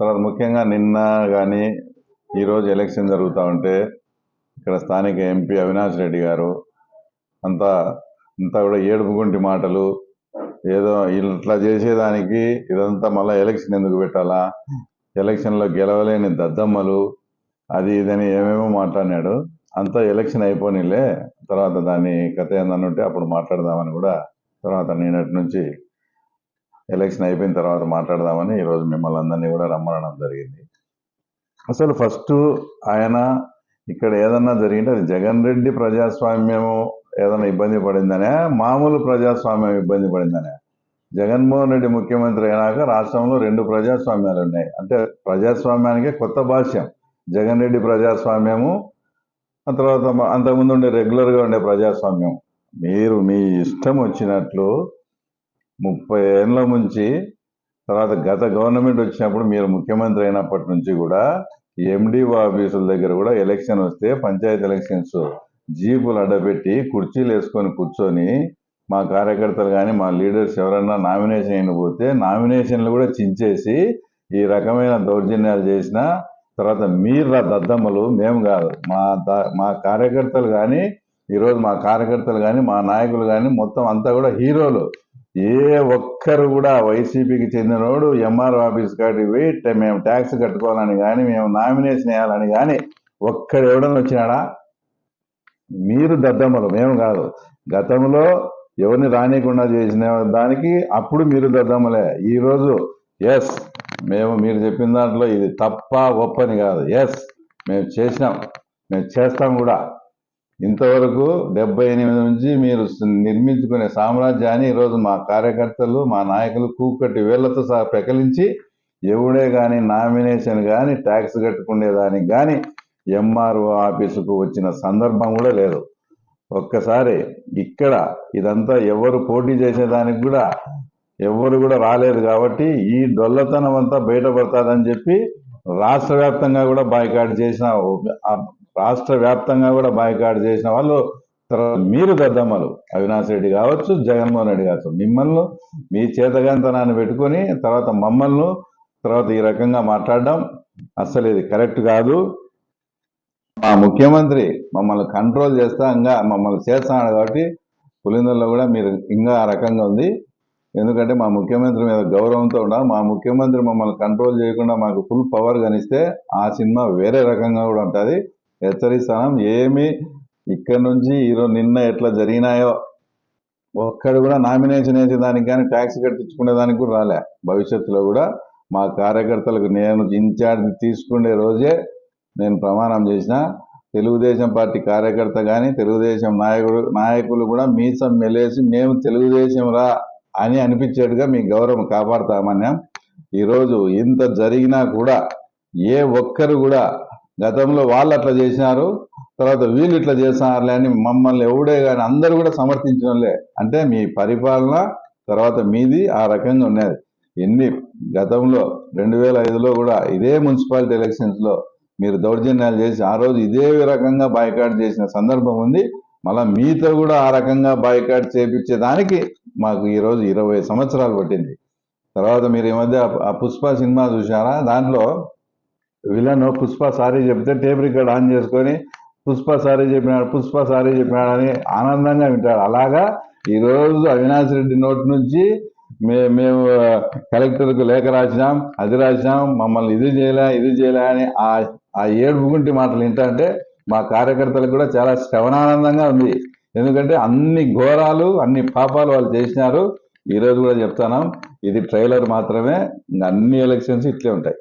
తర్వాత ముఖ్యంగా నిన్న కానీ ఈరోజు ఎలక్షన్ జరుగుతూ ఉంటే ఇక్కడ స్థానిక ఎంపీ అవినాష్ రెడ్డి గారు అంతా అంతా కూడా ఏడుపుగుంటి మాటలు, ఏదో ఇట్లా చేసేదానికి ఇదంతా మళ్ళీ ఎలక్షన్ ఎందుకు పెట్టాలా, ఎలక్షన్లో గెలవలేని దద్దమ్మలు, అది ఇదని ఏమేమో మాట్లాడినాడు. అంతా ఎలక్షన్ అయిపోయిలే, తర్వాత దాని కథ ఏందనుంటే అప్పుడు మాట్లాడదామని కూడా, తర్వాత నిన్నటి నుంచి ఎలక్షన్ అయిపోయిన తర్వాత మాట్లాడదామని ఈరోజు మిమ్మల్ని అందరినీ కూడా రమ్మనడం జరిగింది. అసలు ఫస్ట్ ఆయన ఇక్కడ ఏదన్నా జరిగింటే అది జగన్ రెడ్డి ప్రజాస్వామ్యము ఏదైనా ఇబ్బంది పడిందనే, మామూలు ప్రజాస్వామ్యం ఇబ్బంది పడిందనే. జగన్మోహన్ రెడ్డి ముఖ్యమంత్రి అయినాక రాష్ట్రంలో 2 ప్రజాస్వామ్యాలు ఉన్నాయి. అంటే ప్రజాస్వామ్యానికే కొత్త భాష్యం. జగన్ రెడ్డి ప్రజాస్వామ్యము, ఆ తర్వాత అంతకుముందు ఉండే రెగ్యులర్గా ఉండే ప్రజాస్వామ్యం. మీరు మీ ఇష్టం వచ్చినట్లు 30 ఏళ్ళ నుంచి, తర్వాత గత గవర్నమెంట్ వచ్చినప్పుడు మీరు ముఖ్యమంత్రి అయినప్పటి నుంచి కూడా ఎండిఓ ఆఫీసుల దగ్గర కూడా ఎలక్షన్ వస్తే పంచాయతీ ఎలక్షన్స్ జీపులు అడ్డపెట్టి కుర్చీలు వేసుకొని కూర్చొని మా కార్యకర్తలు కానీ మా లీడర్స్ ఎవరన్నా నామినేషన్ అయినపోతే నామినేషన్లు కూడా చించేసి ఈ రకమైన దౌర్జన్యాలు చేసిన తర్వాత మీరు దద్దమ్మలు, మేము కాదు. మా కార్యకర్తలు కానీ ఈరోజు మా కార్యకర్తలు కానీ మా నాయకులు కానీ మొత్తం అంతా కూడా హీరోలు. ఏ ఒక్కరు కూడా వైసీపీకి చెందినోడు ఎంఆర్ఓ ఆఫీస్ కాడికి పోయి మేము ట్యాక్స్ కట్టుకోవాలని కానీ మేము నామినేషన్ వేయాలని కానీ ఒక్కడు ఎవడన్నా వచ్చినాడా? మీరు దద్దమ్మలు, మేము కాదు. గతంలో ఎవరిని రానికుండా చేసిన దానికి అప్పుడు మీరు దద్దమ్మలే. ఈరోజు ఎస్ మేము మీరు చెప్పిన దాంట్లో ఇది తప్ప ఒప్పని కాదు, ఎస్ మేము చేసినాం, మేము చేస్తాం కూడా. ఇంతవరకు 78 నుంచి మీరు నిర్మించుకునే సామ్రాజ్యాన్ని ఈరోజు మా కార్యకర్తలు మా నాయకులు కూకట్టి వేళ్లతో సహా పెకలించి ఎవడే కానీ నామినేషన్ కానీ ట్యాక్స్ కట్టుకునేదానికి కానీ ఎంఆర్ఓ ఆఫీసుకు వచ్చిన సందర్భం కూడా లేదు. ఒక్కసారి ఇక్కడ ఇదంతా ఎవరు పోటీ చేసేదానికి కూడా ఎవరు కూడా రాలేదు. కాబట్టి ఈ డొల్లతనం అంతా బయటపడతాదని చెప్పి రాష్ట్ర వ్యాప్తంగా కూడా బాయ్కాట్ చేసిన వాళ్ళు మీరు దద్దమ్మలు. అవినాష్ రెడ్డి కావచ్చు, జగన్మోహన్ రెడ్డి కావచ్చు, మిమ్మల్ని మీ చేతగాంతనాన్ని పెట్టుకొని తర్వాత మమ్మల్ని తర్వాత ఈ రకంగా మాట్లాడడం అస్సలు ఇది కరెక్ట్ కాదు. మా ముఖ్యమంత్రి మమ్మల్ని కంట్రోల్ చేస్తా ఇంకా మమ్మల్ని చేస్తున్నాడు కాబట్టి పులిందల్లో కూడా మీరు ఇంకా ఆ రకంగా ఉంది. ఎందుకంటే మా ముఖ్యమంత్రి మీద గౌరవంతో ఉండాలి. మా ముఖ్యమంత్రి మమ్మల్ని కంట్రోల్ చేయకుండా మాకు ఫుల్ పవర్ కనిస్తే ఆ సినిమా వేరే రకంగా కూడా ఉంటుంది. హెచ్చరిస్తాం. ఏమి ఇక్కడ నుంచి ఈరోజు నిన్న ఎట్లా జరిగినాయో ఒక్కడు కూడా నామినేషన్ వేసేదానికి కానీ ట్యాక్స్ కట్టించుకునే దానికి కూడా రాలే. భవిష్యత్తులో కూడా మా కార్యకర్తలకు నేను ఇన్ఛార్జ్ తీసుకునే రోజే నేను ప్రమాణం చేసిన తెలుగుదేశం పార్టీ కార్యకర్త కానీ తెలుగుదేశం నాయకులు కూడా మీసం మెలేసి మేము తెలుగుదేశం రా అని అనిపించేట్టుగా మీ గౌరవం కాపాడుతామన్నాం. ఈరోజు ఇంత జరిగినా కూడా ఏ ఒక్కరు కూడా గతంలో వాళ్ళు అట్లా చేసినారు తర్వాత వీళ్ళు ఇట్లా చేస్తున్నారులే అని మమ్మల్ని ఎవడే కానీ అందరూ కూడా సమర్థించడంలే. అంటే మీ పరిపాలన తర్వాత మీది ఆ రకంగా ఉన్నది. గతంలో 2005లో కూడా ఇదే మున్సిపాలిటీ ఎలక్షన్స్లో మీరు దౌర్జన్యాలు చేసి ఆ రోజు ఇదే రకంగా బాయ్కాట్ చేసిన సందర్భం ఉంది. మళ్ళీ మీతో కూడా ఆ రకంగా బాయ్కాట్ చేపించేదానికి మాకు ఈరోజు 20 సంవత్సరాలు పట్టింది. తర్వాత మీరు ఈ మధ్య ఆ పుష్ప సినిమా చూసారా? దాంట్లో విలన్ పుష్ప సారీ చెప్తే టేప్ రికార్డ్ ఆన్ చేసుకొని పుష్ప సారీ చెప్పినాడని ఆనందంగా వింటాడు. అలాగా ఈరోజు అవినాష్ రెడ్డి నోటి నుంచి మేము కలెక్టర్కు లేఖ రాసినాం, అది రాసినాం, మమ్మల్ని ఇది చేయలే అని ఆ ఏడుపుగుంటి మాటలు వింటే మా కార్యకర్తలకు కూడా చాలా శ్రవణానందంగా ఉంది. ఎందుకంటే అన్ని ఘోరాలు అన్ని పాపాలు వాళ్ళు చేసినారు. ఈరోజు కూడా చెప్తాను, ఇది ట్రైలర్ మాత్రమే. అన్ని ఎలక్షన్స్ ఇట్లే ఉంటాయి.